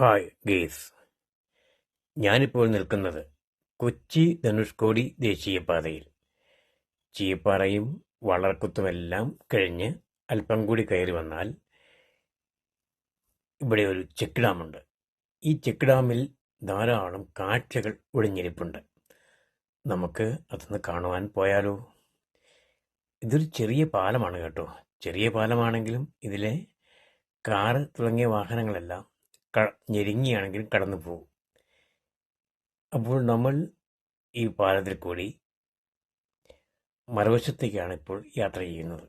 Hi guys, ഞാനിപ്പോൾ നിൽക്കുന്നത് കൊച്ചി ധനുഷ്കോടി ദേശീയപാതയിൽ. ചീപ്പാറയും വളർക്കുത്തുമെല്ലാം കഴിഞ്ഞ് അല്പം കൂടി കയറി വന്നാൽ ഇവിടെ ഒരു ചെക്ക് ഡാമുണ്ട്. ഈ ചെക്ക് ഡാമിൽ ധാരാളം കാഴ്ചകൾ ഒളിഞ്ഞിരിപ്പുണ്ട്. നമുക്ക് അതൊന്ന് കാണുവാൻ പോയാലോ? ഇതൊരു ചെറിയ പാലമാണ് കേട്ടോ. ചെറിയ പാലമാണെങ്കിലും ഇതിലെ കാറ് തുടങ്ങിയ വാഹനങ്ങളെല്ലാം ഞെരുങ്ങിയാണെങ്കിലും കടന്നു പോകും. അപ്പോൾ നമ്മൾ ഈ പാലത്തിൽ കൂടി മറുവശത്തേക്കാണ് ഇപ്പോൾ യാത്ര ചെയ്യുന്നത്.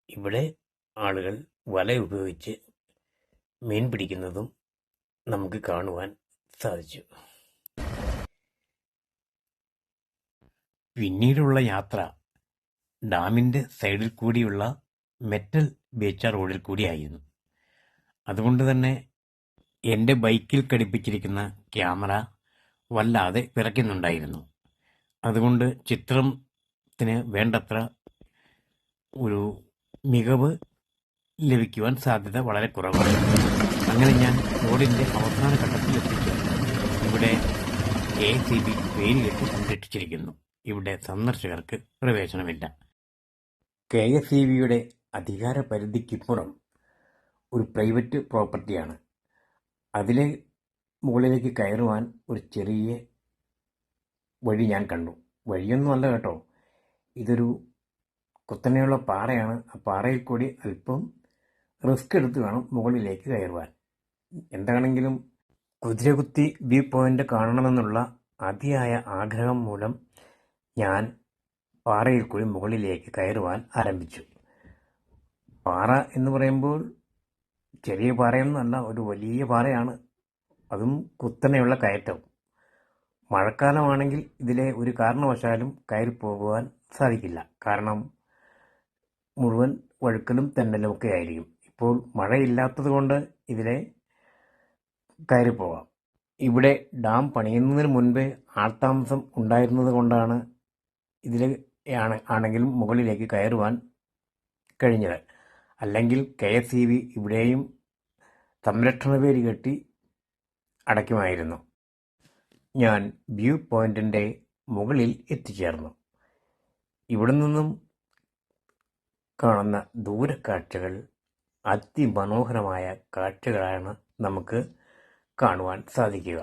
ഇവിടെ ആളുകൾ വല ഉപയോഗിച്ച് മീൻ പിടിക്കുന്നതും നമുക്ക് കാണുവാൻ സാധിച്ചു. പിന്നീടുള്ള യാത്ര ഡാമിൻ്റെ സൈഡിൽ കൂടിയുള്ള മെറ്റൽ ബീച്ച റോഡിൽ കൂടിയായിരുന്നു. അതുകൊണ്ട് തന്നെ എൻ്റെ ബൈക്കിൽ ഘടിപ്പിച്ചിരിക്കുന്ന ക്യാമറ വല്ലാതെ വിറയ്ക്കുന്നുണ്ടായിരുന്നു. അതുകൊണ്ട് ചിത്രത്തിന് വേണ്ടത്ര ഒരു മികവ് ലഭിക്കുവാൻ സാധ്യത വളരെ കുറവാണ്. അങ്ങനെ ഞാൻ റോഡിൻ്റെ അവസാന ഘട്ടത്തിൽ എത്തിച്ചു. ഇവിടെ KSEB വേലികെട്ടി സംരക്ഷിച്ചിരിക്കുന്നു. ഇവിടെ സന്ദർശകർക്ക് പ്രവേശനമില്ല. KSEBയുടെ അധികാര പരിധിക്കിപ്പുറം ഒരു പ്രൈവറ്റ് പ്രോപ്പർട്ടിയാണ്. അതിലെ മുകളിലേക്ക് കയറുവാൻ ഒരു ചെറിയ വഴി ഞാൻ കണ്ടു. വഴിയൊന്നും അല്ല കേട്ടോ, ഇതൊരു കുത്തനെയുള്ള പാറയാണ്. ആ പാറയിൽ കൂടി അല്പം റിസ്ക് എടുത്ത് വേണം മുകളിലേക്ക് കയറുവാൻ. എന്താണെങ്കിലും കുതിരകുത്തി വ്യൂ പോയിന്റ് കാണണമെന്നുള്ള അതിയായ ആഗ്രഹം മൂലം ഞാൻ പാറയിൽ കൂടി മുകളിലേക്ക് കയറുവാൻ ആരംഭിച്ചു. പാറ എന്ന് പറയുമ്പോൾ ചെറിയ പാറയൊന്നുമല്ല, ഒരു വലിയ പാറയാണ്. അതും കുത്തനെയുള്ള കയറ്റം. മഴക്കാലമാണെങ്കിൽ ഇതിലെ ഒരു കാരണവശാലും കയറി പോകുവാൻ സാധിക്കില്ല. കാരണം മുഴുവൻ വഴുക്കലും തെന്നലും ഒക്കെ ആയിരിക്കും. ഇപ്പോൾ മഴയില്ലാത്തത് കൊണ്ട് ഇതിലെ കയറി പോകാം. ഇവിടെ ഡാം പണിയുന്നതിന് മുൻപേ ആൾതാമസം ഉണ്ടായിരുന്നത് കൊണ്ടാണ് ഇതിൽ ആണെങ്കിലും മുകളിലേക്ക് കയറുവാൻ കഴിഞ്ഞത്. അല്ലെങ്കിൽ KSEB ഇവിടെയും സംരക്ഷണ വേലി കെട്ടി അടയ്ക്കുമായിരുന്നു. ഞാൻ വ്യൂ പോയിന്റിൻ്റെ മുകളിൽ എത്തിച്ചേർന്നു. ഇവിടെ നിന്നും കാണുന്ന ദൂരക്കാഴ്ചകൾ അതിമനോഹരമായ കാഴ്ചകളാണ് നമുക്ക് കാണുവാൻ സാധിക്കുക.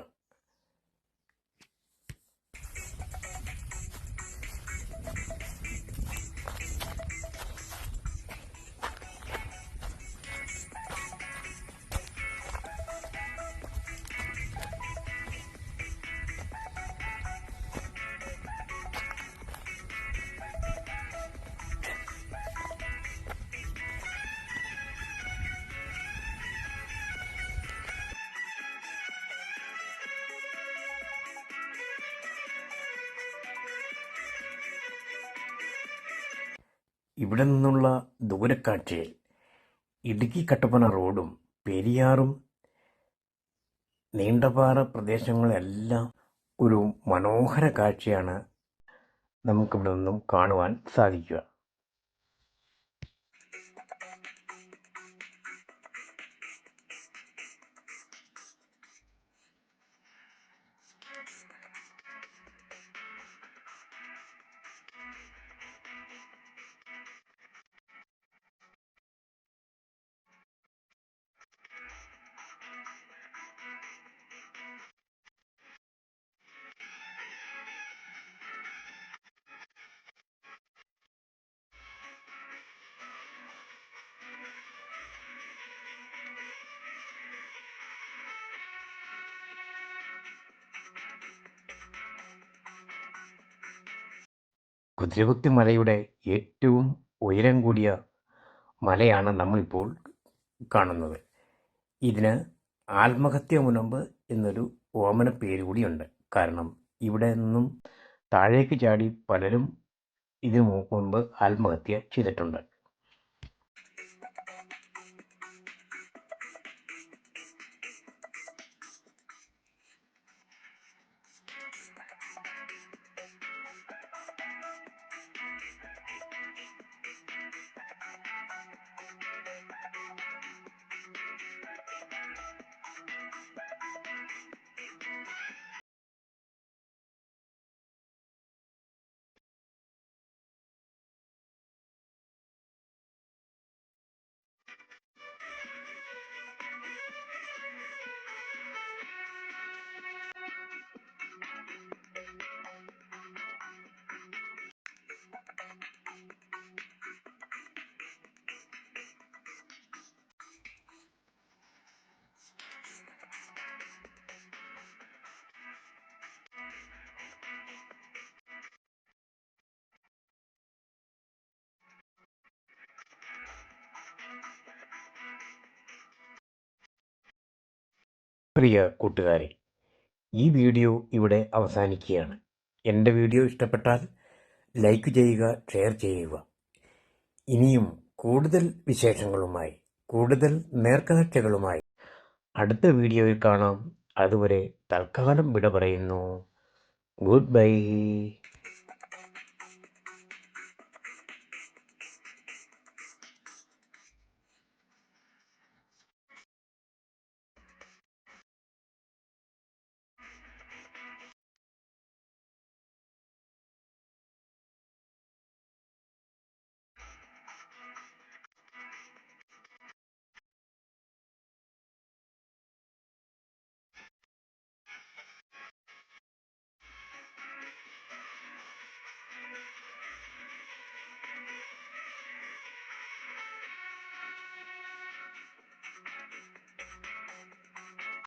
ഇവിടെ നിന്നുള്ള ദൂരക്കാഴ്ചയിൽ ഇടുക്കി കട്ടപ്പന റോഡും പെരിയാറും നീണ്ടപാറ പ്രദേശങ്ങളെല്ലാം ഒരു മനോഹര കാഴ്ചയാണ് നമുക്കിവിടെ നിന്നും കാണുവാൻ സാധിക്കുക. കുതിരകുത്തി മലയുടെ ഏറ്റവും ഉയരം കൂടിയ മലയാണ് നമ്മളിപ്പോൾ കാണുന്നത്. ഇതിന് ആത്മഹത്യ മുനമ്പ് എന്നൊരു ഓമന പേര് കൂടിയുണ്ട്. കാരണം ഇവിടെ നിന്നും താഴേക്ക് ചാടി പലരും ഇതിനു മുമ്പ് ആത്മഹത്യ ചെയ്തിട്ടുണ്ട്. പ്രിയ കൂട്ടുകാരെ, ഈ വീഡിയോ ഇവിടെ അവസാനിക്കുകയാണ്. എൻ്റെ വീഡിയോ ഇഷ്ടപ്പെട്ടാൽ ലൈക്ക് ചെയ്യുക, ഷെയർ ചെയ്യുക. ഇനിയും കൂടുതൽ വിശേഷങ്ങളുമായി, കൂടുതൽ നേർക്കാഴ്ചകളുമായി അടുത്ത വീഡിയോയിൽ കാണാം. അതുവരെ തൽക്കാലം വിട പറയുന്നു. Good bye.